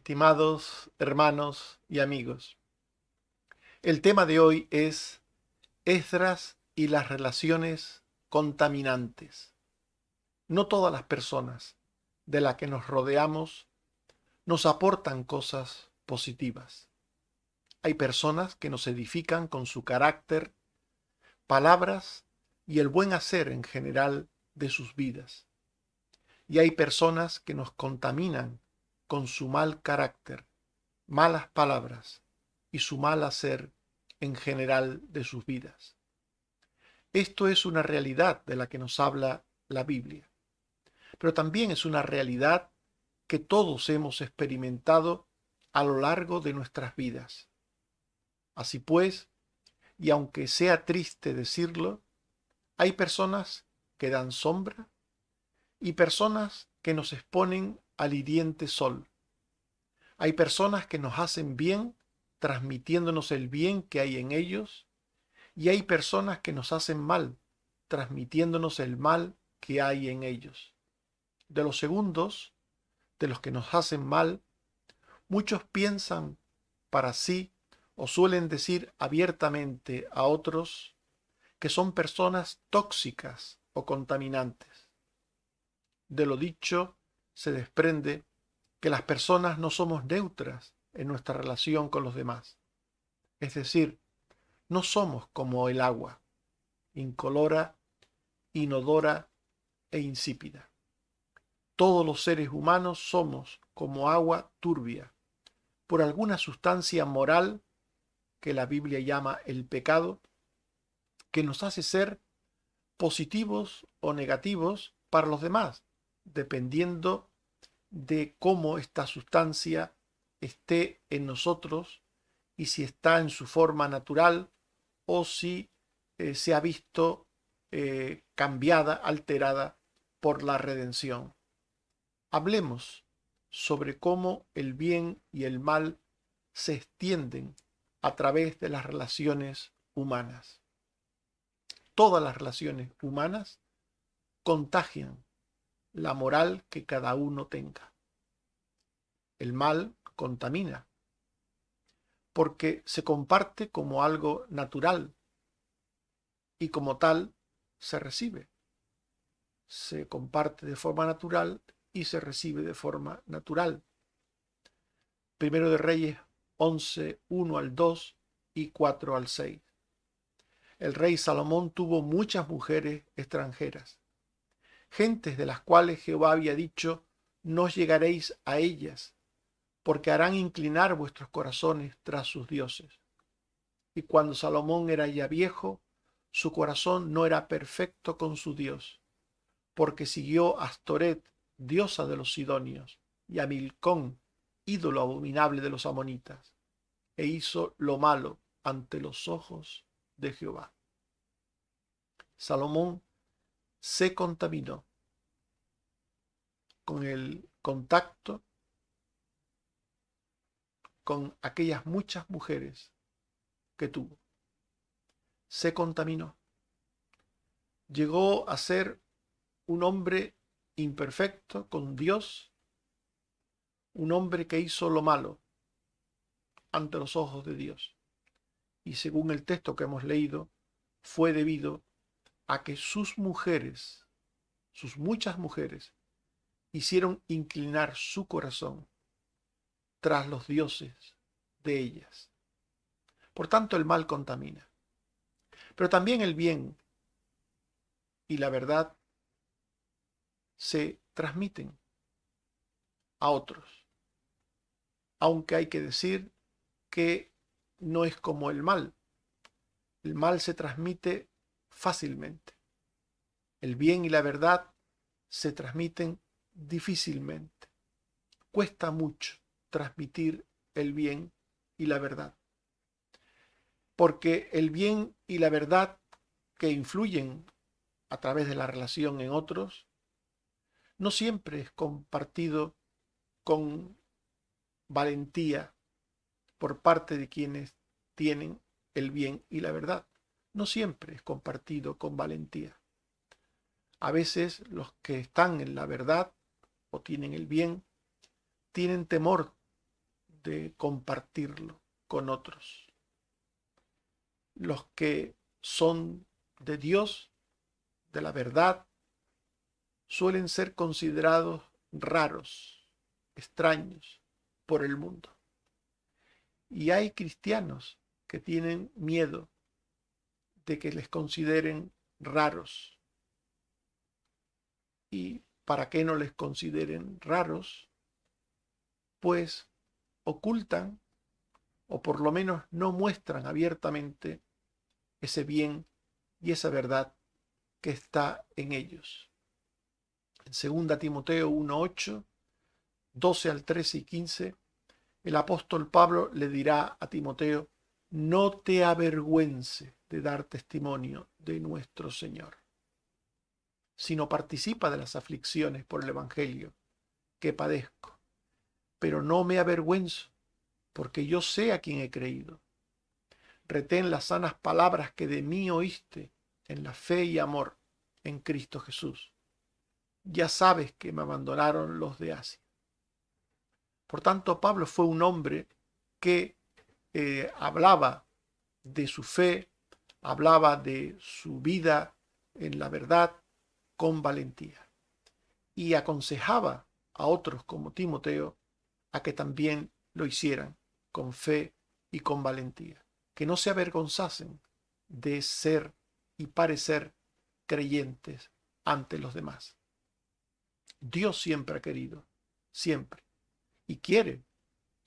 estimados hermanos y amigos. El tema de hoy es Esdras y las relaciones contaminantes. No todas las personas de las que nos rodeamos nos aportan cosas positivas. Hay personas que nos edifican con su carácter, palabras y el buen hacer en general de sus vidas. Y hay personas que nos contaminan con su mal carácter, malas palabras y su mal hacer en general de sus vidas. Esto es una realidad de la que nos habla la Biblia, pero también es una realidad que todos hemos experimentado a lo largo de nuestras vidas. Así pues, y aunque sea triste decirlo, hay personas que dan sombra y personas que nos exponen al hiriente sol. Hay personas que nos hacen bien transmitiéndonos el bien que hay en ellos y hay personas que nos hacen mal transmitiéndonos el mal que hay en ellos. De los segundos, de los que nos hacen mal, muchos piensan para sí o suelen decir abiertamente a otros que son personas tóxicas o contaminantes. De lo dicho se desprende que las personas no somos neutras en nuestra relación con los demás. Es decir, no somos como el agua, incolora, inodora e insípida. Todos los seres humanos somos como agua turbia, por alguna sustancia moral que la Biblia llama el pecado, que nos hace ser positivos o negativos para los demás, dependiendo de cómo esta sustancia esté en nosotros y si está en su forma natural o si se ha visto cambiada, alterada por la redención. Hablemos sobre cómo el bien y el mal se extienden a través de las relaciones humanas. Todas las relaciones humanas contagian la moral que cada uno tenga. El mal contamina porque se comparte como algo natural y como tal se recibe. Se comparte de forma natural y se recibe de forma natural. Primero de Reyes 11, 1 al 2 y 4 al 6. El rey Salomón tuvo muchas mujeres extranjeras, gentes de las cuales Jehová había dicho, no llegaréis a ellas, porque harán inclinar vuestros corazones tras sus dioses. Y cuando Salomón era ya viejo, su corazón no era perfecto con su Dios, porque siguió a Astoret, diosa de los sidonios, y a Milcón, ídolo abominable de los amonitas, e hizo lo malo ante los ojos de Jehová. Salomón se contaminó con el contacto con aquellas muchas mujeres que tuvo. Se contaminó. Llegó a ser un hombre imperfecto con Dios, un hombre que hizo lo malo ante los ojos de Dios. Y según el texto que hemos leído, fue debido a que sus mujeres, sus muchas mujeres, hicieron inclinar su corazón tras los dioses de ellas. Por tanto, el mal contamina. Pero también el bien y la verdad se transmiten a otros. Aunque hay que decir que no es como el mal. El mal se transmite fácilmente. El bien y la verdad se transmiten difícilmente. Cuesta mucho transmitir el bien y la verdad. Porque el bien y la verdad que influyen a través de la relación en otros no siempre es compartido con valentía por parte de quienes tienen el bien y la verdad. No siempre es compartido con valentía. A veces los que están en la verdad o tienen el bien, tienen temor de compartirlo con otros. Los que son de Dios, de la verdad, suelen ser considerados raros, extraños por el mundo. Y hay cristianos que tienen miedo de que les consideren raros. ¿Y para qué no les consideren raros? Pues ocultan o por lo menos no muestran abiertamente ese bien y esa verdad que está en ellos. En 2 Timoteo 1:8, 12 al 13 y 15, el apóstol Pablo le dirá a Timoteo: no te avergüences de dar testimonio de nuestro Señor, sino participa de las aflicciones por el Evangelio que padezco. Pero no me avergüenzo, porque yo sé a quién he creído. Retén las sanas palabras que de mí oíste en la fe y amor en Cristo Jesús. Ya sabes que me abandonaron los de Asia. Por tanto, Pablo fue un hombre que hablaba de su fe, hablaba de su vida en la verdad con valentía y aconsejaba a otros como Timoteo a que también lo hicieran con fe y con valentía, que no se avergonzasen de ser y parecer creyentes ante los demás. Dios siempre ha querido, siempre, y quiere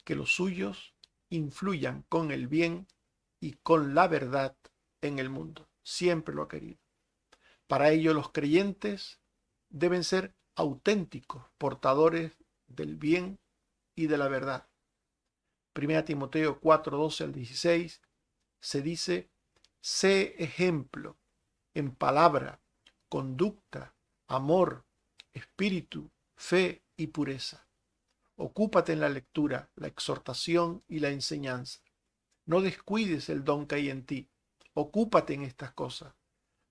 que los suyos influyan con el bien y con la verdad en el mundo. Siempre lo ha querido. Para ello los creyentes deben ser auténticos portadores del bien y de la verdad. 1 Timoteo 4, 12 al 16 se dice: sé ejemplo en palabra, conducta, amor, espíritu, fe y pureza. Ocúpate en la lectura, la exhortación y la enseñanza. No descuides el don que hay en ti. Ocúpate en estas cosas,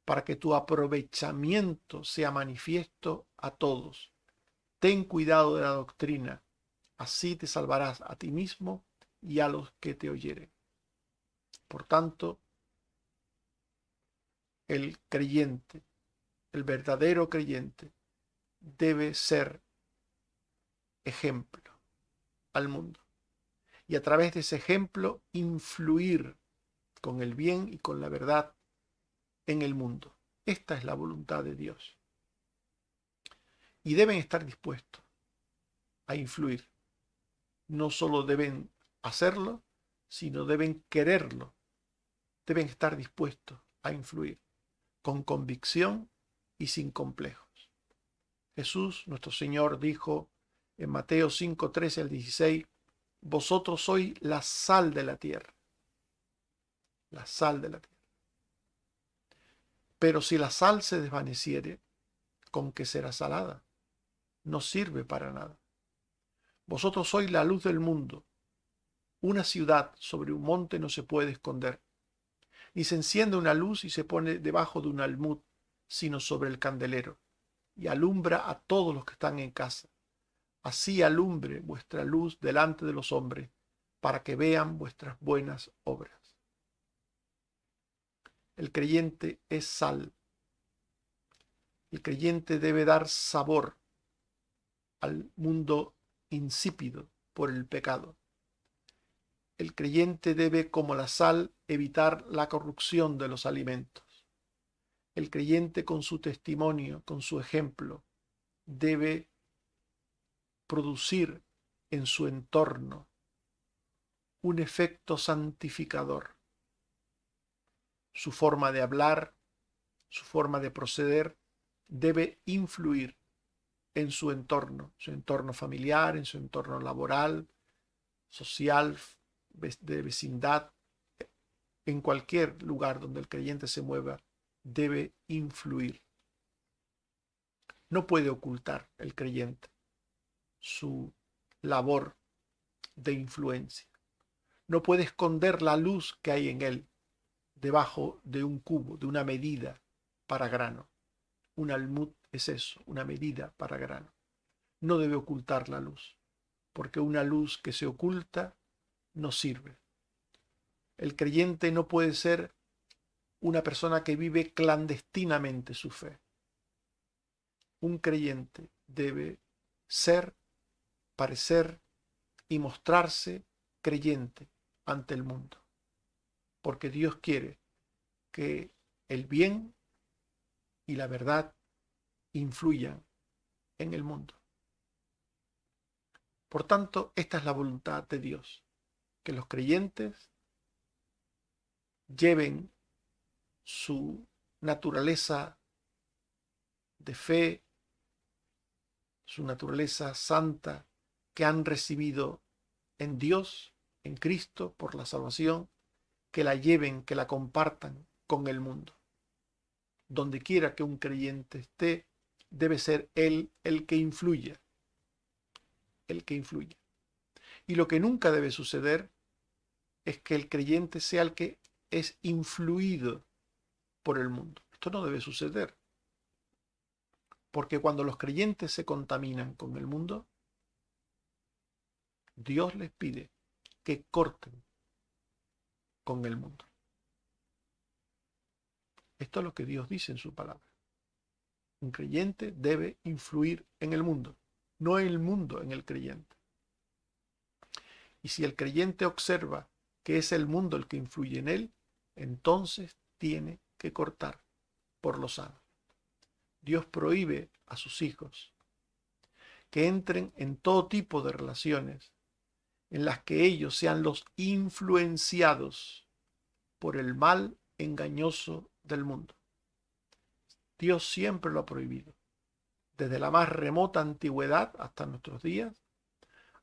para que tu aprovechamiento sea manifiesto a todos. Ten cuidado de la doctrina, así te salvarás a ti mismo y a los que te oyeren. Por tanto, el creyente, el verdadero creyente, debe ser ejemplo al mundo. Y a través de ese ejemplo influir con el bien y con la verdad en el mundo. Esta es la voluntad de Dios. Y deben estar dispuestos a influir. No solo deben hacerlo, sino deben quererlo. Deben estar dispuestos a influir con convicción y sin complejos. Jesús, nuestro Señor, dijo en Mateo 5, 13 al 16: vosotros sois la sal de la tierra. La sal de la tierra. Pero si la sal se desvaneciere, ¿con qué será salada? No sirve para nada. Vosotros sois la luz del mundo. Una ciudad sobre un monte no se puede esconder, ni se enciende una luz y se pone debajo de un almud, sino sobre el candelero, y alumbra a todos los que están en casa. Así alumbre vuestra luz delante de los hombres, para que vean vuestras buenas obras. El creyente es sal. El creyente debe dar sabor al mundo insípido por el pecado. El creyente debe, como la sal, evitar la corrupción de los alimentos. El creyente, con su testimonio, con su ejemplo, debe producir en su entorno un efecto santificador. Su forma de hablar, su forma de proceder, debe influir en su entorno familiar, en su entorno laboral, social, de vecindad, en cualquier lugar donde el creyente se mueva, debe influir. No puede ocultar el creyente su labor de influencia. No puede esconder la luz que hay en él debajo de un cubo, de una medida para grano. Un almud es eso, una medida para grano. No debe ocultar la luz. porque una luz que se oculta no sirve. El creyente no puede ser una persona que vive clandestinamente su fe. Un creyente debe ser, parecer y mostrarse creyente ante el mundo, porque Dios quiere que el bien y la verdad influyan en el mundo. Por tanto, esta es la voluntad de Dios, que los creyentes lleven su naturaleza de fe, su naturaleza santa que han recibido en Dios, en Cristo, por la salvación, que la lleven, que la compartan con el mundo. Donde quiera que un creyente esté, debe ser él el que influya, el que influya. Y lo que nunca debe suceder es que el creyente sea el que es influido por el mundo. Esto no debe suceder. Porque cuando los creyentes se contaminan con el mundo, Dios les pide que corten con el mundo. Esto es lo que Dios dice en su palabra. Un creyente debe influir en el mundo, no el mundo en el creyente. Y si el creyente observa que es el mundo el que influye en él, entonces tiene que cortar por lo sano. Dios prohíbe a sus hijos que entren en todo tipo de relaciones en las que ellos sean los influenciados por el mal engañoso del mundo. Dios siempre lo ha prohibido. Desde la más remota antigüedad hasta nuestros días,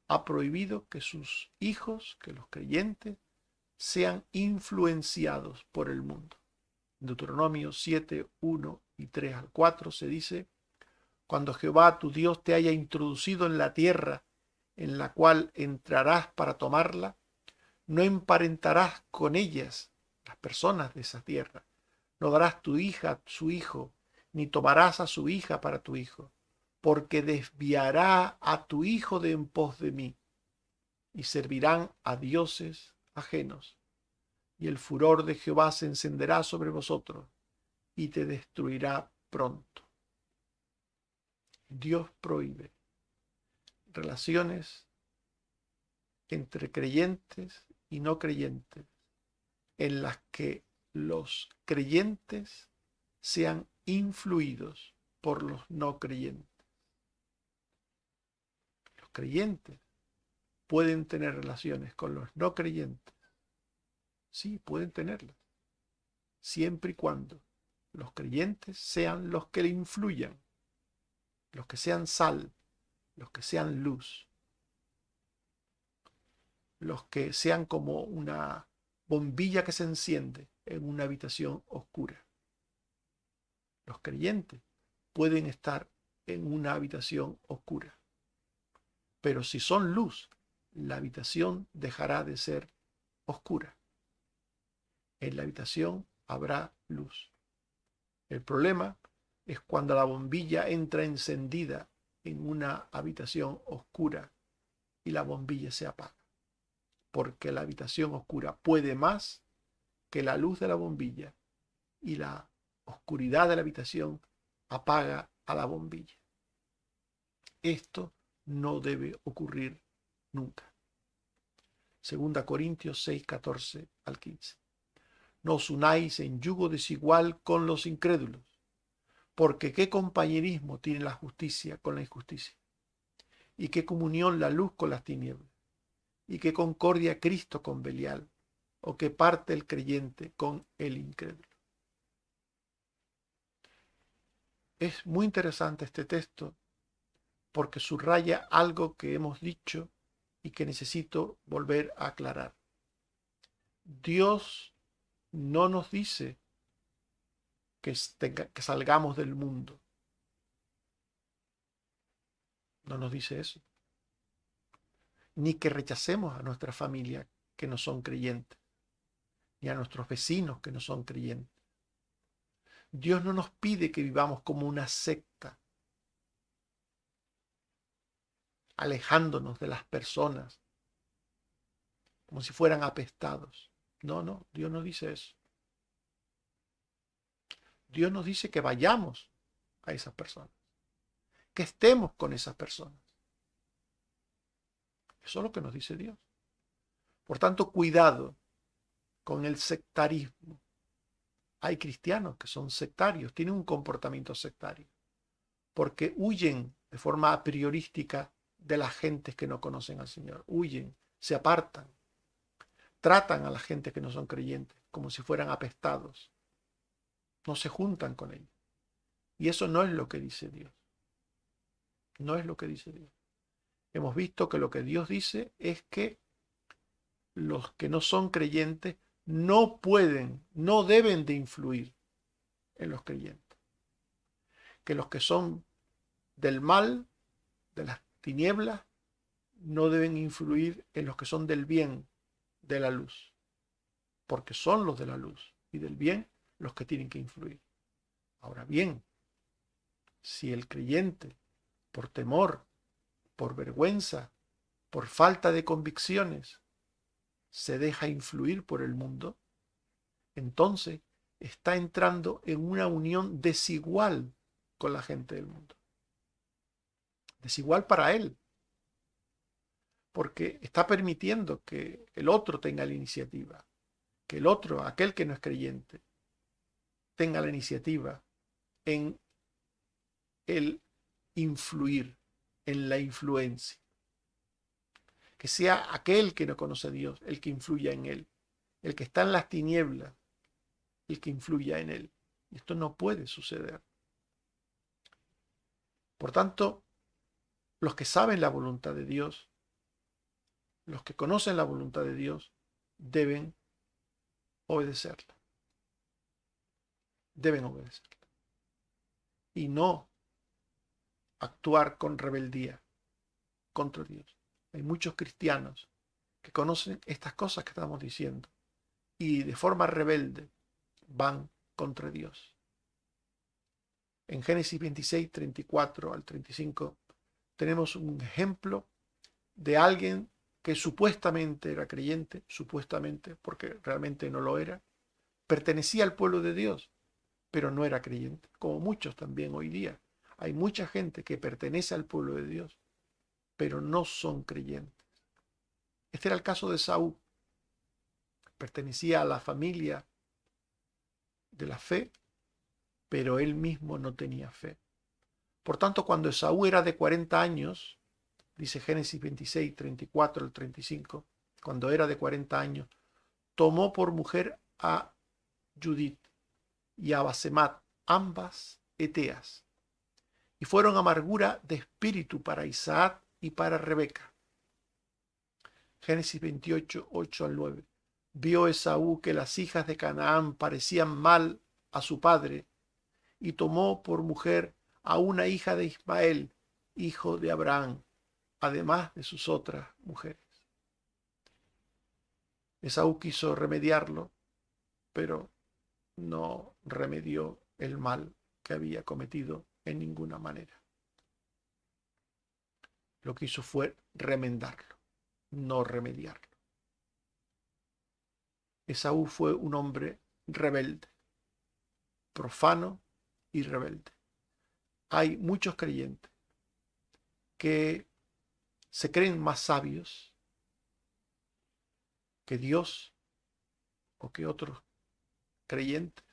ha prohibido que sus hijos, que los creyentes, sean influenciados por el mundo. En Deuteronomio 7, 1 y 3 al 4 se dice: cuando Jehová tu Dios te haya introducido en la tierra en la cual entrarás para tomarla, no emparentarás con ellas, las personas de esa tierra. No darás tu hija a su hijo, ni tomarás a su hija para tu hijo, porque desviará a tu hijo de en pos de mí, y servirán a dioses ajenos. Y el furor de Jehová se encenderá sobre vosotros, y te destruirá pronto. Dios prohíbe relaciones entre creyentes y no creyentes, en las que los creyentes sean influidos por los no creyentes. Los creyentes pueden tener relaciones con los no creyentes. Sí, pueden tenerlas, siempre y cuando los creyentes sean los que le influyan, los que sean sal, los que sean luz, los que sean como una bombilla que se enciende en una habitación oscura. Los creyentes pueden estar en una habitación oscura, pero si son luz, la habitación dejará de ser oscura. En la habitación habrá luz. El problema es cuando la bombilla entra encendida en una habitación oscura y la bombilla se apaga, porque la habitación oscura puede más que la luz de la bombilla y la oscuridad de la habitación apaga a la bombilla. Esto no debe ocurrir nunca. 2 Corintios 6, 14 al 15. No os unáis en yugo desigual con los incrédulos, porque qué compañerismo tiene la justicia con la injusticia, y qué comunión la luz con las tinieblas, y qué concordia Cristo con Belial, o qué parte el creyente con el incrédulo. Es muy interesante este texto porque subraya algo que hemos dicho y que necesito volver a aclarar. Dios no nos dice que salgamos del mundo. No nos dice eso. Ni que rechacemos a nuestra familia que no son creyentes, ni a nuestros vecinos que no son creyentes. Dios no nos pide que vivamos como una secta. alejándonos de las personas, como si fueran apestados. No, no, Dios no dice eso. Dios nos dice que vayamos a esas personas, que estemos con esas personas. Eso es lo que nos dice Dios. Por tanto, cuidado con el sectarismo. Hay cristianos que son sectarios, tienen un comportamiento sectario, porque huyen de forma a priorística de las gentes que no conocen al Señor. Huyen, se apartan, tratan a la gente que no son creyentes como si fueran apestados. No se juntan con ellos. Y eso no es lo que dice Dios. No es lo que dice Dios. Hemos visto que lo que Dios dice es que los que no son creyentes no pueden, no deben de influir en los creyentes. Que los que son del mal, de las tinieblas, no deben influir en los que son del bien, de la luz. Porque son los de la luz y del bien los que tienen que influir. Ahora bien, si el creyente, por temor, por vergüenza, por falta de convicciones, se deja influir por el mundo, entonces está entrando en una unión desigual con la gente del mundo. Desigual para él, porque está permitiendo que el otro tenga la iniciativa, que el otro, aquel que no es creyente, tenga la iniciativa en el influir, en la influencia. Que sea aquel que no conoce a Dios el que influya en él, el que está en las tinieblas, el que influya en él. Y esto no puede suceder. Por tanto, los que saben la voluntad de Dios, los que conocen la voluntad de Dios, deben obedecerla. Deben obedecerla. Y no actuar con rebeldía contra Dios. Hay muchos cristianos que conocen estas cosas que estamos diciendo y de forma rebelde van contra Dios. En Génesis 26, 34 al 35 tenemos un ejemplo de alguien que supuestamente era creyente, supuestamente, porque realmente no lo era, pertenecía al pueblo de Dios, pero no era creyente, como muchos también hoy día. Hay mucha gente que pertenece al pueblo de Dios, pero no son creyentes. Este era el caso de Saúl. Pertenecía a la familia de la fe, pero él mismo no tenía fe. Por tanto, cuando Esaú era de 40 años, dice Génesis 26, 34 al 35, cuando era de 40 años, tomó por mujer a Judith y a Basemat, ambas heteas, y fueron amargura de espíritu para Isaac y para Rebeca. Génesis 28, 8 al 9. Vio Esaú que las hijas de Canaán parecían mal a su padre, y tomó por mujer a una hija de Ismael, hijo de Abraham, además de sus otras mujeres. Esaú quiso remediarlo, pero no remedió el mal que había cometido en ninguna manera. Lo que hizo fue remendarlo, no remediarlo. Esaú fue un hombre rebelde, profano y rebelde. Hay muchos creyentes que se creen más sabios que Dios o que otros creyentes.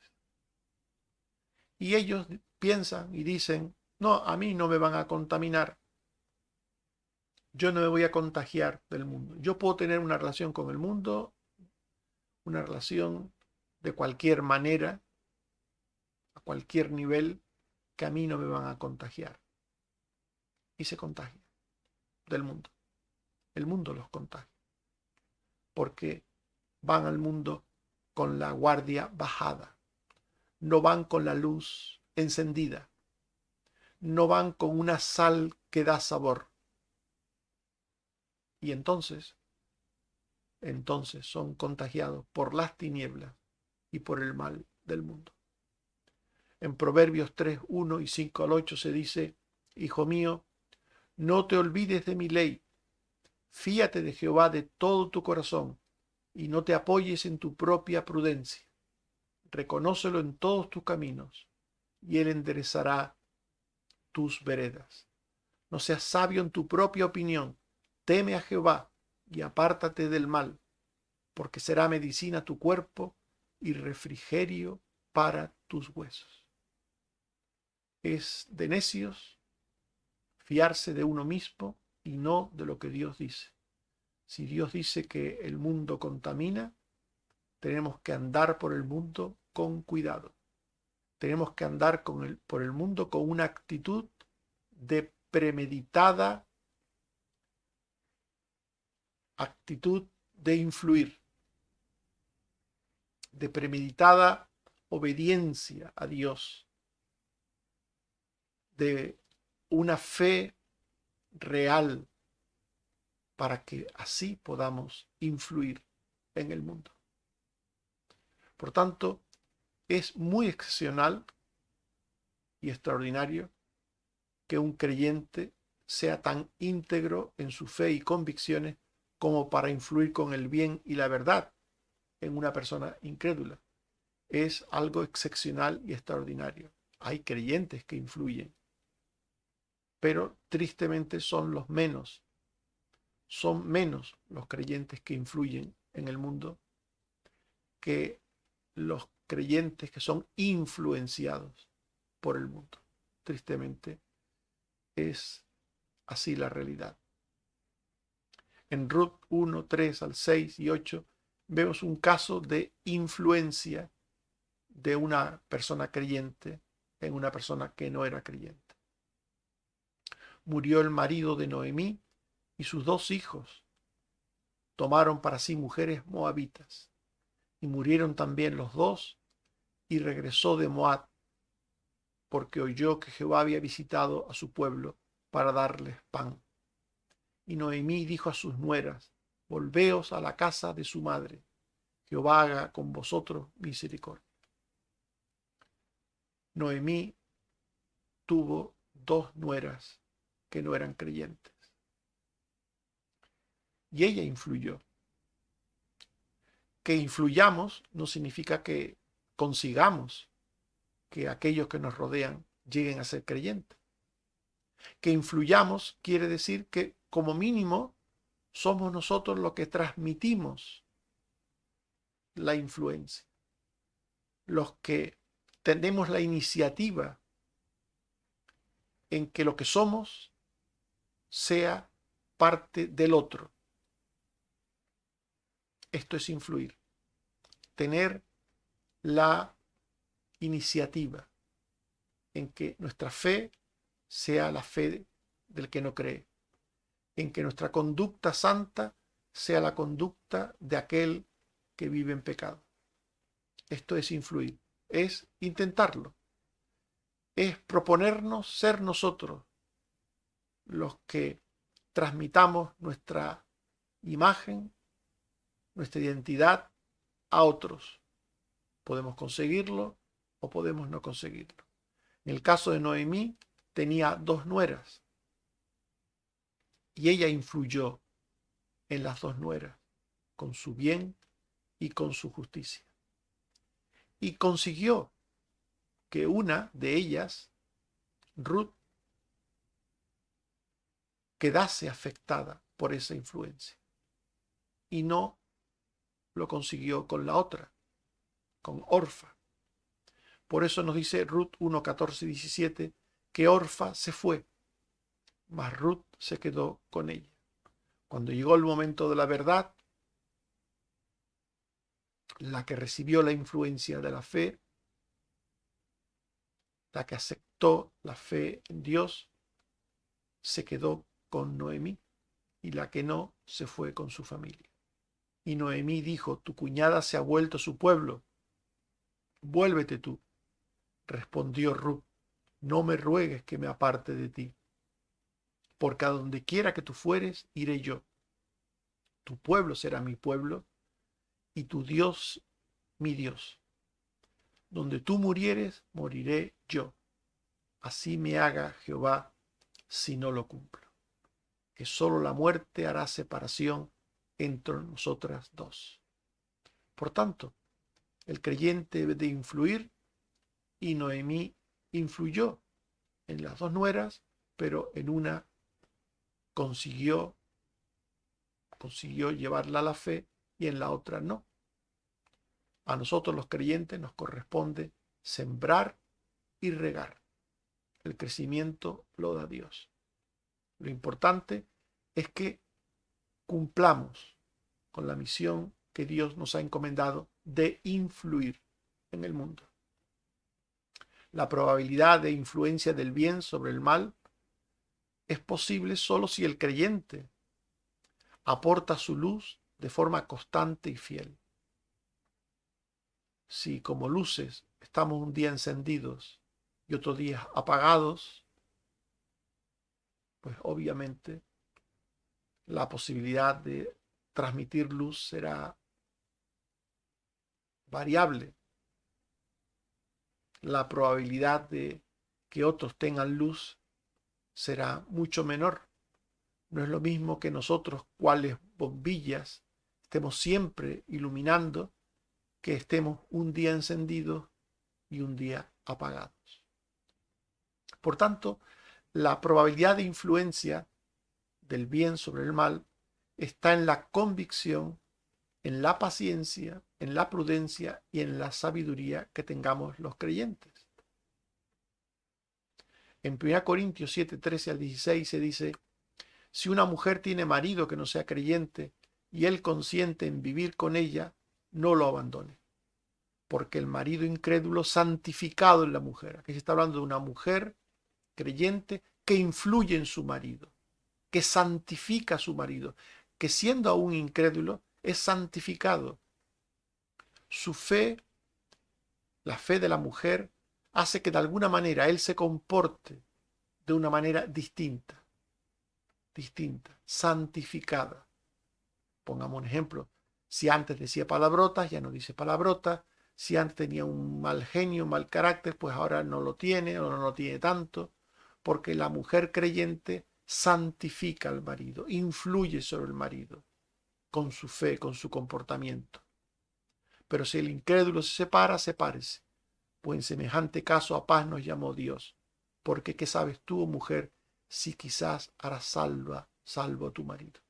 Y ellos piensan y dicen, no, a mí no me van a contaminar. Yo no me voy a contagiar del mundo. Yo puedo tener una relación con el mundo, una relación de cualquier manera, a cualquier nivel, que a mí no me van a contagiar. Y se contagian del mundo. El mundo los contagia. Porque van al mundo con la guardia bajada. No van con la luz encendida. No van con una sal que da sabor. Y entonces son contagiados por las tinieblas y por el mal del mundo. En Proverbios 3, 1 y 5 al 8 se dice, hijo mío, No te olvides de mi ley. Fíate de Jehová de todo tu corazón y no te apoyes en tu propia prudencia. Reconócelo en todos tus caminos y él enderezará tus veredas. No seas sabio en tu propia opinión. Teme a Jehová y apártate del mal, porque será medicina a tu cuerpo y refrigerio para tus huesos. Es de necios fiarse de uno mismo y no de lo que Dios dice. Si Dios dice que el mundo contamina, tenemos que andar por el mundo con cuidado. Tenemos que andar por el mundo con una actitud de premeditada actitud de influir, de premeditada obediencia a Dios, de una fe real para que así podamos influir en el mundo. Por tanto, es muy excepcional y extraordinario que un creyente sea tan íntegro en su fe y convicciones como para influir con el bien y la verdad en una persona incrédula. Es algo excepcional y extraordinario. Hay creyentes que influyen, pero tristemente son los menos. Son menos los creyentes que influyen en el mundo que los creyentes que son influenciados por el mundo. Tristemente es así la realidad. En Ruth 1, 3 al 6 y 8 vemos un caso de influencia de una persona creyente en una persona que no era creyente. Murió el marido de Noemí y sus 2 hijos tomaron para sí mujeres moabitas y murieron también los 2 y regresó de Moab porque oyó que Jehová había visitado a su pueblo para darles pan. Y Noemí dijo a sus nueras: volveos a la casa de su madre, Jehová haga con vosotros misericordia. Noemí tuvo 2 nueras que no eran creyentes. Y ella influyó. Que influyamos no significa que consigamos que aquellos que nos rodean lleguen a ser creyentes. Que influyamos quiere decir que como mínimo somos nosotros los que transmitimos la influencia, los que tenemos la iniciativa en que lo que somos sea parte del otro. Esto es influir, tener la iniciativa en que nuestra fe sea la fe del que no cree, en que nuestra conducta santa sea la conducta de aquel que vive en pecado. Esto es influir, es intentarlo, es proponernos ser nosotros los que transmitamos nuestra imagen, nuestra identidad a otros. Podemos conseguirlo o podemos no conseguirlo. En el caso de Noemí, tenía 2 nueras y ella influyó en las 2 nueras con su bien y con su justicia. Y consiguió que una de ellas, Ruth, quedase afectada por esa influencia. Y no lo consiguió con la otra, con Orfa. Por eso nos dice Ruth 1, 14 y 17 que Orfa se fue, mas Ruth se quedó con ella. Cuando llegó el momento de la verdad, la que recibió la influencia de la fe, la que aceptó la fe en Dios, se quedó con Noemí, y la que no se fue con su familia. Y Noemí dijo: tu cuñada se ha vuelto a su pueblo, vuélvete tú. Respondió Ruth: no me ruegues que me aparte de ti, porque a donde quiera que tú fueres, iré yo. Tu pueblo será mi pueblo, y tu Dios mi Dios. Donde tú murieres, moriré yo. Así me haga Jehová si no lo cumplo. que solo la muerte hará separación entre nosotras dos. Por tanto, el creyente debe de influir, y Noemí influyó en las dos nueras, pero en una consiguió llevarla a la fe y en la otra no. A nosotros los creyentes nos corresponde sembrar y regar. El crecimiento lo da Dios. Lo importante es que cumplamos con la misión que Dios nos ha encomendado de influir en el mundo. La probabilidad de influencia del bien sobre el mal es posible solo si el creyente aporta su luz de forma constante y fiel. Si como luces estamos un día encendidos y otro día apagados, pues obviamente la posibilidad de transmitir luz será variable. La probabilidad de que otros tengan luz será mucho menor. No es lo mismo que nosotros, cuales bombillas, estemos siempre iluminando, que estemos un día encendidos y un día apagados. Por tanto, la probabilidad de influencia del bien sobre el mal está en la convicción, en la paciencia, en la prudencia y en la sabiduría que tengamos los creyentes. En 1 Corintios 7, 13 al 16 se dice: si una mujer tiene marido que no sea creyente y él consiente en vivir con ella, no lo abandone, porque el marido incrédulo santificado en la mujer. Aquí se está hablando de una mujer creyente que influye en su marido, que santifica a su marido, que siendo aún incrédulo es santificado. Su fe, la fe de la mujer, hace que de alguna manera él se comporte de una manera distinta, santificada. Pongamos un ejemplo: si antes decía palabrotas, ya no dice palabrotas. Si antes tenía un mal genio, un mal carácter, pues ahora no lo tiene o no lo tiene tanto, porque la mujer creyente santifica al marido, influye sobre el marido con su fe, con su comportamiento. Pero si el incrédulo se separa, sepárese, pues en semejante caso a paz nos llamó Dios. Porque ¿qué sabes tú, oh mujer, si quizás harás salvo a tu marido?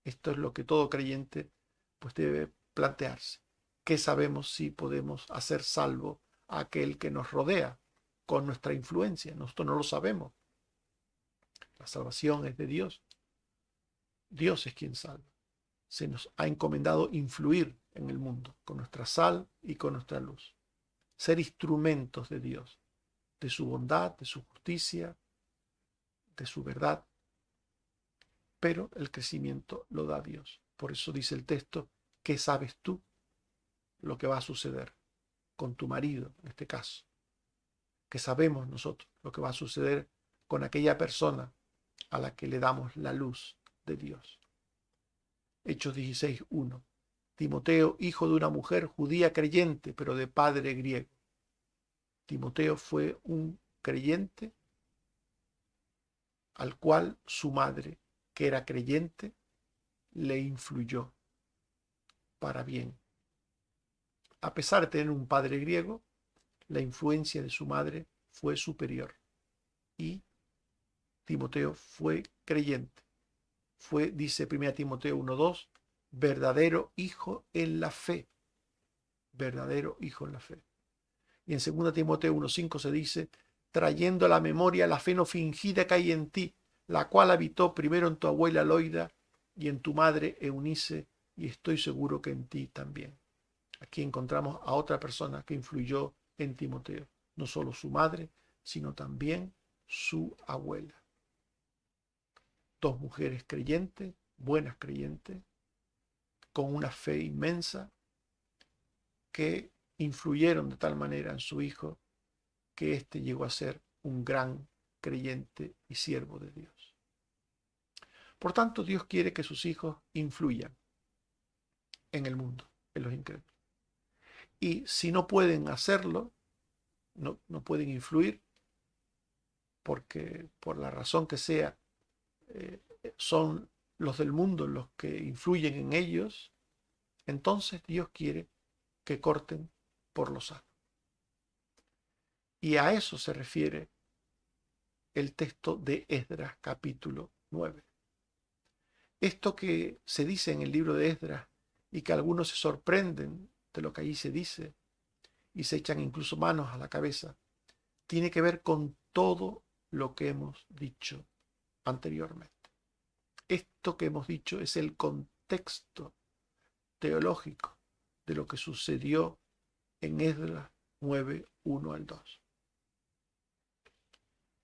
Esto es lo que todo creyente pues debe plantearse. ¿Qué sabemos si podemos hacer salvo a aquel que nos rodea con nuestra influencia? Nosotros no lo sabemos. La salvación es de Dios. Dios es quien salva. Se nos ha encomendado influir en el mundo con nuestra sal y con nuestra luz. Ser instrumentos de Dios, de su bondad, de su justicia, de su verdad. Pero el crecimiento lo da Dios. Por eso dice el texto: ¿qué sabes tú lo que va a suceder con tu marido, en este caso? ¿Qué sabemos nosotros lo que va a suceder con aquella persona a la que le damos la luz de Dios? Hechos 16:1. Timoteo, hijo de una mujer judía creyente, pero de padre griego. Timoteo fue un creyente al cual su madre, que era creyente, le influyó para bien. A pesar de tener un padre griego, la influencia de su madre fue superior. Y Timoteo fue creyente. Fue, dice 1 Timoteo 1:2, verdadero hijo en la fe. Verdadero hijo en la fe. Y en 2 Timoteo 1:5 se dice: trayendo a la memoria la fe no fingida que hay en ti, la cual habitó primero en tu abuela Loida y en tu madre Eunice, y estoy seguro que en ti también. Aquí encontramos a otra persona que influyó en Timoteo, no solo su madre, sino también su abuela. Dos mujeres creyentes, buenas creyentes, con una fe inmensa, que influyeron de tal manera en su hijo que éste llegó a ser un gran creyente y siervo de Dios. Por tanto, Dios quiere que sus hijos influyan en el mundo, en los incrédulos. Y si no pueden hacerlo, no pueden influir, porque por la razón que sea, son los del mundo los que influyen en ellos, entonces Dios quiere que corten por lo sano. Y a eso se refiere el texto de Esdras capítulo 9. Esto que se dice en el libro de Esdras y que algunos se sorprenden de lo que allí se dice y se echan incluso manos a la cabeza, tiene que ver con todo lo que hemos dicho anteriormente. Esto que hemos dicho es el contexto teológico de lo que sucedió en Esdras 9, 1 al 2.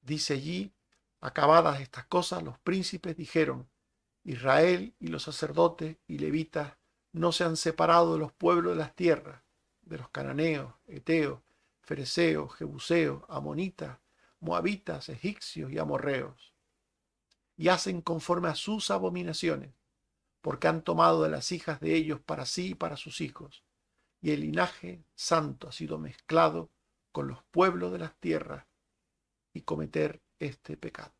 Dice allí, acabadas estas cosas, los príncipes dijeron, Israel y los sacerdotes y levitas no se han separado de los pueblos de las tierras, de los cananeos, eteos, fereceos, jebuseos, amonitas, moabitas, egipcios y amorreos, y hacen conforme a sus abominaciones, porque han tomado de las hijas de ellos para sí y para sus hijos, y el linaje santo ha sido mezclado con los pueblos de las tierras y cometer este pecado.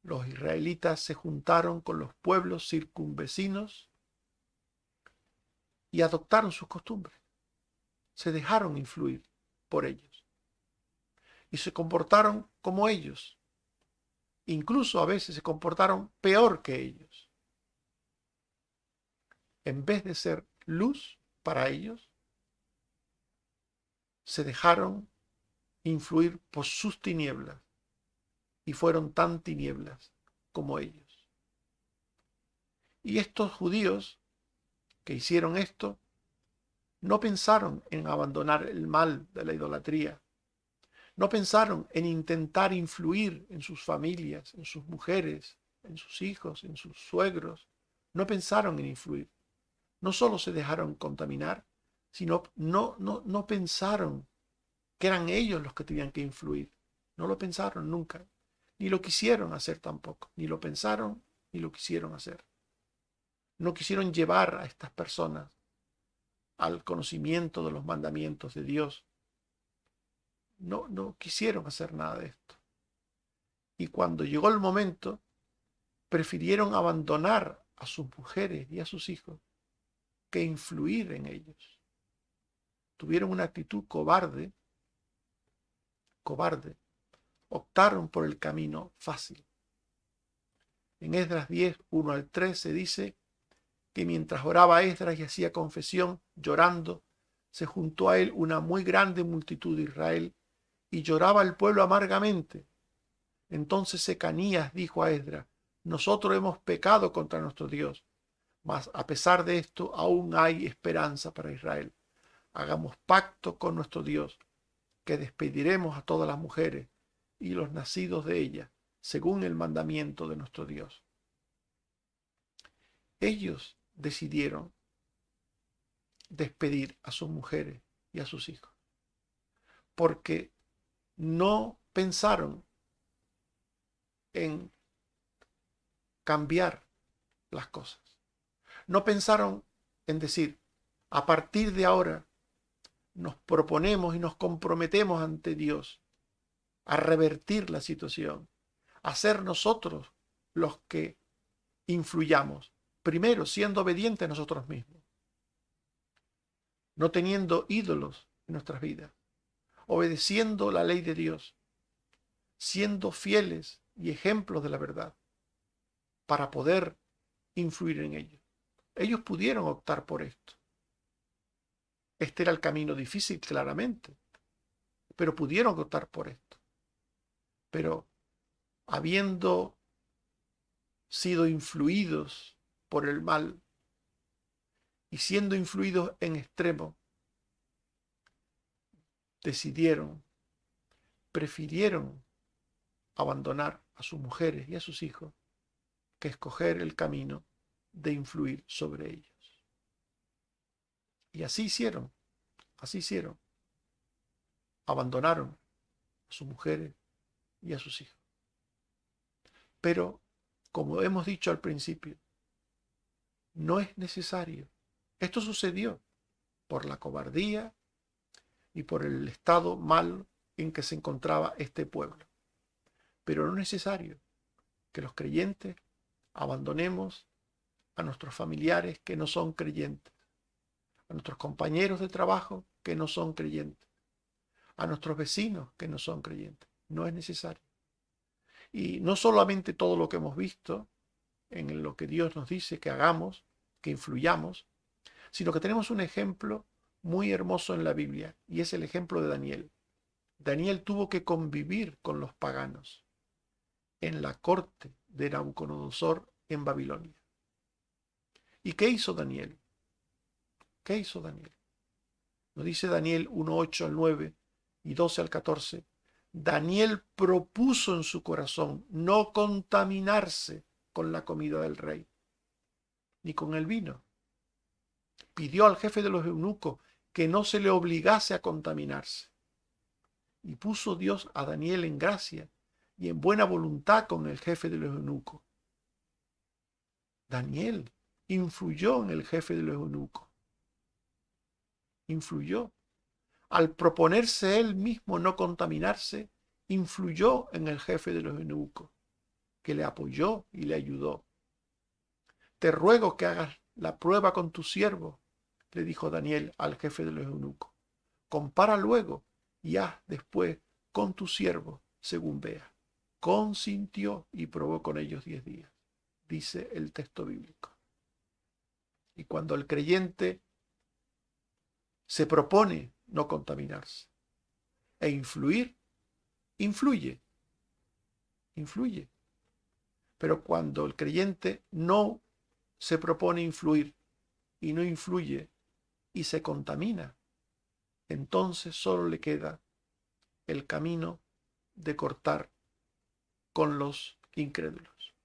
Los israelitas se juntaron con los pueblos circunvecinos y adoptaron sus costumbres. Se dejaron influir por ellos y se comportaron como ellos. Incluso a veces se comportaron peor que ellos. En vez de ser luz para ellos, se dejaron influir por sus tinieblas y fueron tan tinieblas como ellos. Y estos judíos que hicieron esto no pensaron en abandonar el mal de la idolatría, no pensaron en intentar influir en sus familias, en sus mujeres, en sus hijos, en sus suegros, no pensaron en influir. No solo se dejaron contaminar, sino no pensaron que eran ellos los que tenían que influir. No lo pensaron nunca, ni lo quisieron hacer tampoco, ni lo pensaron, ni lo quisieron hacer. No quisieron llevar a estas personas al conocimiento de los mandamientos de Dios. No quisieron hacer nada de esto. Y cuando llegó el momento, prefirieron abandonar a sus mujeres y a sus hijos que influir en ellos. Tuvieron una actitud cobarde, optaron por el camino fácil. En Esdras 10, 1 al 3 se dice que mientras oraba Esdras y hacía confesión, llorando, se juntó a él una muy grande multitud de Israel y lloraba el pueblo amargamente. Entonces Secanías dijo a Esdras, nosotros hemos pecado contra nuestro Dios, mas a pesar de esto aún hay esperanza para Israel. Hagamos pacto con nuestro Dios, que despediremos a todas las mujeres y los nacidos de ellas, según el mandamiento de nuestro Dios. Ellos decidieron despedir a sus mujeres y a sus hijos, porque no pensaron en cambiar las cosas. No pensaron en decir, a partir de ahora nos proponemos y nos comprometemos ante Dios a revertir la situación, a ser nosotros los que influyamos, primero siendo obedientes a nosotros mismos, no teniendo ídolos en nuestras vidas, obedeciendo la ley de Dios, siendo fieles y ejemplos de la verdad, para poder influir en ellos. Ellos pudieron optar por esto. Este era el camino difícil, claramente, pero pudieron optar por esto. Pero habiendo sido influidos por el mal y siendo influidos en extremo, prefirieron abandonar a sus mujeres y a sus hijos que escoger el camino de influir sobre ellos. Y así hicieron. Abandonaron a sus mujeres y a sus hijos. Pero, como hemos dicho al principio, no es necesario. Esto sucedió por la cobardía y por el estado mal en que se encontraba este pueblo. Pero no es necesario que los creyentes Abandonemos a nuestros familiares que no son creyentes, a nuestros compañeros de trabajo que no son creyentes, a nuestros vecinos que no son creyentes. No es necesario. Y no solamente todo lo que hemos visto en lo que Dios nos dice que hagamos, que influyamos, sino que tenemos un ejemplo muy hermoso en la Biblia, y es el ejemplo de Daniel. Daniel tuvo que convivir con los paganos en la corte de Nabucodonosor en Babilonia. ¿Y qué hizo Daniel? ¿Qué hizo Daniel? Nos dice Daniel 1:8 al 9 y 12 al 14. Daniel propuso en su corazón no contaminarse con la comida del rey, ni con el vino. Pidió al jefe de los eunucos que no se le obligase a contaminarse. Y puso Dios a Daniel en gracia y en buena voluntad con el jefe de los eunucos. Daniel influyó en el jefe de los eunucos. Influyó. Al proponerse él mismo no contaminarse, influyó en el jefe de los eunucos, que le apoyó y le ayudó. Te ruego que hagas la prueba con tu siervo, le dijo Daniel al jefe de los eunucos. Compara luego y haz después con tu siervo según veas. Consintió y probó con ellos 10 días, dice el texto bíblico. Y cuando el creyente se propone no contaminarse e influye. Pero cuando el creyente no se propone influir y no influye y se contamina, entonces solo le queda el camino de cortar con los incrédulos.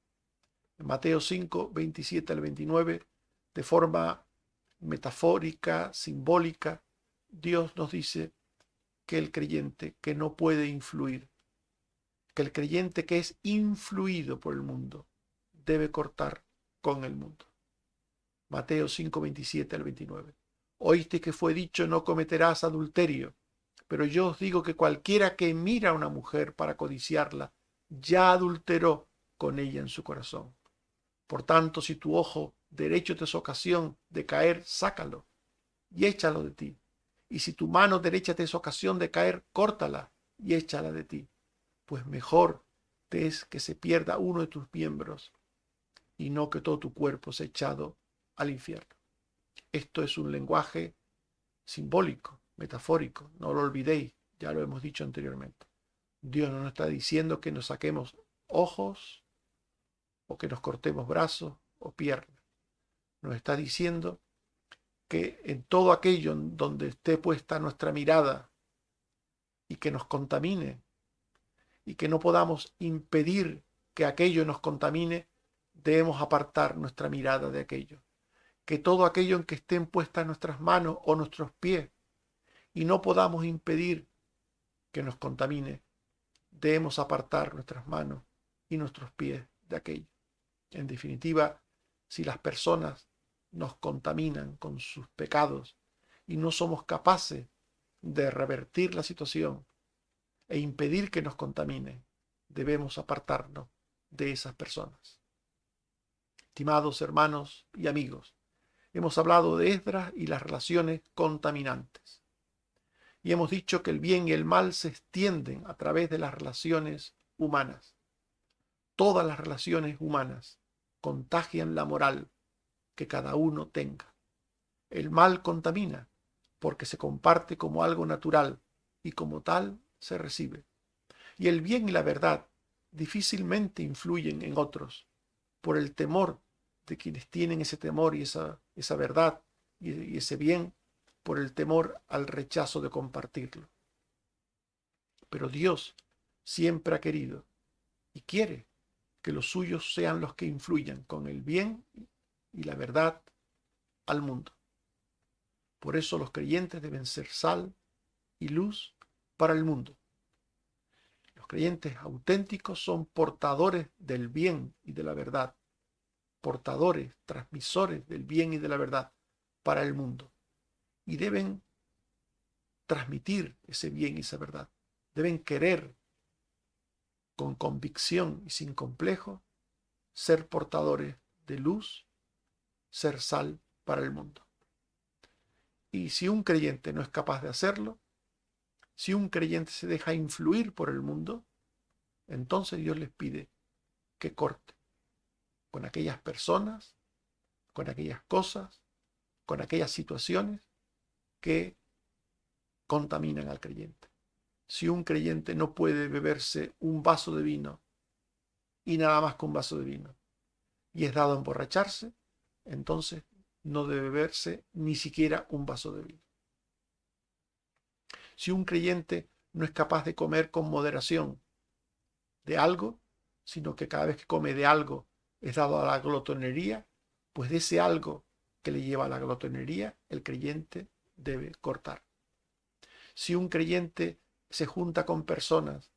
En Mateo 5, 27 al 29, de forma metafórica, simbólica, Dios nos dice que el creyente que no puede influir, que el creyente que es influido por el mundo, debe cortar con el mundo. Mateo 5, 27 al 29. Oíste que fue dicho, no cometerás adulterio, pero yo os digo que cualquiera que mira a una mujer para codiciarla, ya adulteró con ella en su corazón. Por tanto, si tu ojo derecho te es ocasión de caer, sácalo y échalo de ti. Y si tu mano derecha te es ocasión de caer, córtala y échala de ti. Pues mejor te es que se pierda uno de tus miembros y no que todo tu cuerpo sea echado al infierno. Esto es un lenguaje simbólico, metafórico, no lo olvidéis, ya lo hemos dicho anteriormente. Dios no nos está diciendo que nos saquemos ojos o que nos cortemos brazos o piernas. Nos está diciendo que en todo aquello en donde esté puesta nuestra mirada y que nos contamine y que no podamos impedir que aquello nos contamine, debemos apartar nuestra mirada de aquello. Que todo aquello en que estén puestas nuestras manos o nuestros pies y no podamos impedir que nos contamine, debemos apartar nuestras manos y nuestros pies de aquello. En definitiva, si las personas nos contaminan con sus pecados y no somos capaces de revertir la situación e impedir que nos contamine, debemos apartarnos de esas personas. Estimados hermanos y amigos, hemos hablado de Esdras y las relaciones contaminantes. Y hemos dicho que el bien y el mal se extienden a través de las relaciones humanas. Todas las relaciones humanas contagian la moral que cada uno tenga. El mal contamina porque se comparte como algo natural y como tal se recibe. Y el bien y la verdad difícilmente influyen en otros por el temor de quienes tienen ese temor y esa verdad y ese bien, por el temor al rechazo de compartirlo. Pero Dios siempre ha querido y quiere que los suyos sean los que influyan con el bien y la verdad al mundo. Por eso los creyentes deben ser sal y luz para el mundo. Los creyentes auténticos son portadores del bien y de la verdad, portadores, transmisores del bien y de la verdad para el mundo. Y deben transmitir ese bien y esa verdad. Deben querer con convicción y sin complejo ser portadores de luz, ser sal para el mundo. Y si un creyente no es capaz de hacerlo, si un creyente se deja influir por el mundo, entonces Dios les pide que corte con aquellas personas, con aquellas cosas, con aquellas situaciones que contaminan al creyente. Si un creyente no puede beberse un vaso de vino y nada más que un vaso de vino y es dado a emborracharse, entonces no debe beberse ni siquiera un vaso de vino. Si un creyente no es capaz de comer con moderación de algo, sino que cada vez que come de algo es dado a la glotonería, pues de ese algo que le lleva a la glotonería, el creyente debe cortar. Si un creyente se junta con personas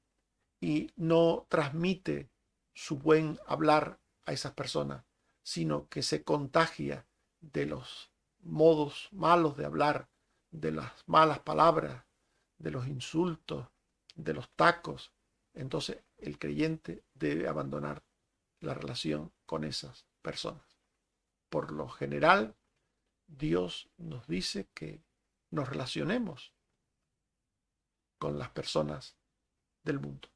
y no transmite su buen hablar a esas personas, sino que se contagia de los modos malos de hablar, de las malas palabras, de los insultos, de los tacos, entonces el creyente debe abandonar la relación con esas personas. Por lo general, Dios nos dice que nos relacionemos con las personas del mundo.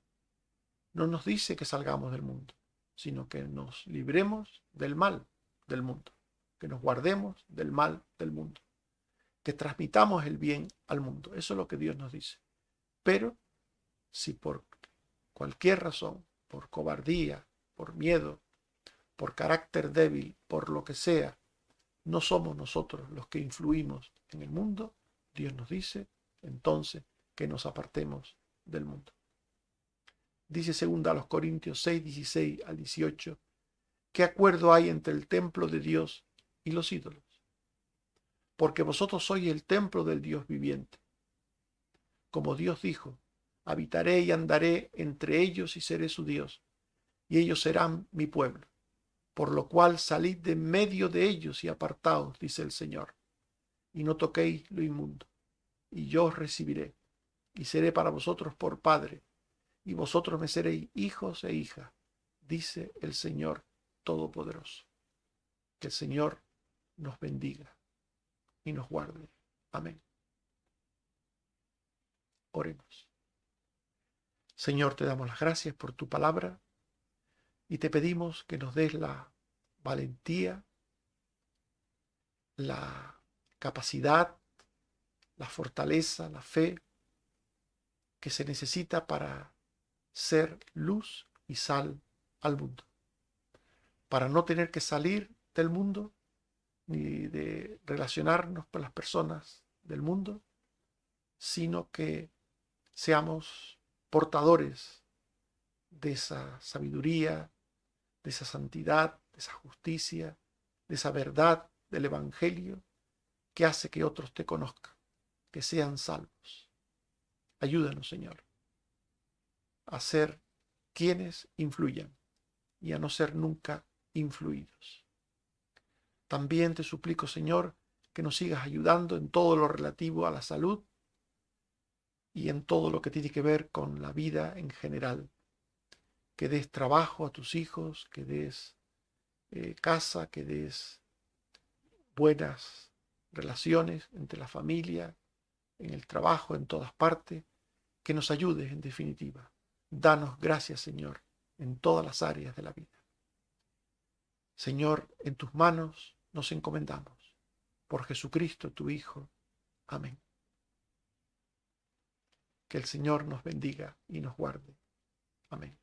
No nos dice que salgamos del mundo, sino que nos libremos del mal del mundo, que nos guardemos del mal del mundo, que transmitamos el bien al mundo. Eso es lo que Dios nos dice. Pero si por cualquier razón, por cobardía, por miedo, por carácter débil, por lo que sea, no somos nosotros los que influimos en el mundo, Dios nos dice entonces que nos apartemos del mundo. Dice 2 Corintios 6, 16 al 18, ¿qué acuerdo hay entre el templo de Dios y los ídolos? Porque vosotros sois el templo del Dios viviente. Como Dios dijo, habitaré y andaré entre ellos y seré su Dios, y ellos serán mi pueblo. Por lo cual salid de en medio de ellos y apartaos, dice el Señor, y no toquéis lo inmundo, y yo os recibiré, y seré para vosotros por Padre, y vosotros me seréis hijos e hijas, dice el Señor Todopoderoso. Que el Señor nos bendiga y nos guarde. Amén. Oremos. Señor, te damos las gracias por tu palabra y te pedimos que nos des la valentía, la capacidad, la fortaleza, la fe que se necesita para ser luz y sal al mundo, para no tener que salir del mundo ni de relacionarnos con las personas del mundo, sino que seamos portadores de esa sabiduría, de esa santidad, de esa justicia, de esa verdad del Evangelio que hace que otros te conozcan, que sean salvos. Ayúdanos, Señor, a ser quienes influyan y a no ser nunca influidos. También te suplico, Señor, que nos sigas ayudando en todo lo relativo a la salud y en todo lo que tiene que ver con la vida en general. Que des trabajo a tus hijos, que des casa, que des buenas relaciones entre la familia, en el trabajo, en todas partes, que nos ayudes en definitiva. Danos gracias, Señor, en todas las áreas de la vida. Señor, en tus manos nos encomendamos. Por Jesucristo, tu Hijo. Amén. Que el Señor nos bendiga y nos guarde. Amén.